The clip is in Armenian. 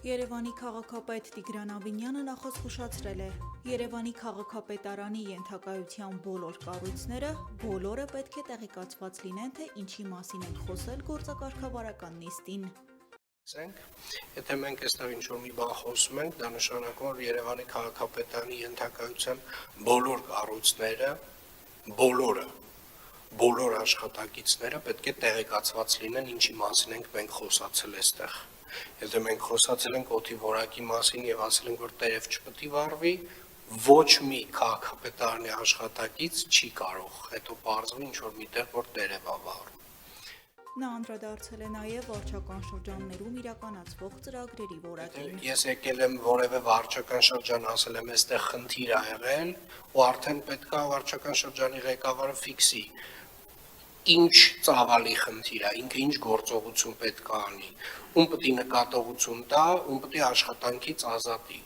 Երևանի քաղաքապետ Տիգրան Ավինյանը նախազգուշացրել է. Երևանի քաղաքապետարանի ենթակայության բոլոր կառույցները բոլորը պետք է տեղեկացված լինեն, թե ինչի մասին են խոսել գործակարգավարական նիստին։ Եթե մենք այստեղ ինչ-որ մի բան խոսում ենք, դա նշանակում է, որ Երևանի քաղաքապետարանի ենթակայության բոլոր կառույցները, բոլոր աշխատակիցները պետք է տեղեկացված լինեն, ինչի մասին ենք մենք խոսացել այստեղ։ Եթե մենք խոսացել ենք օդի որակի մասին եւ ասել ենք, որ տերև չպետք է վառվի, ոչ մի քաղաքապետարանի աշխատակից չի կարող հետո պարզվի ինչ-որ միտեղ, որ տերև է վառում։ Նա անդրադարձել է նաև վարչական շրջաններում իրականացվող ծրագրերի որակին։ Ես եկել եմ որևէ վարչական շրջան, ասել եմ, այստեղ խնդիր ա եղել, ու արդեն պետք է վարչական շրջանի ղեկավարը ֆիքսի ինչ ծավալի խնդիր ա, ինքը ինչ գործողություն պետք է անի, ում պետք է նկատողություն տա, ում պետք է աշխատանքից ազատի։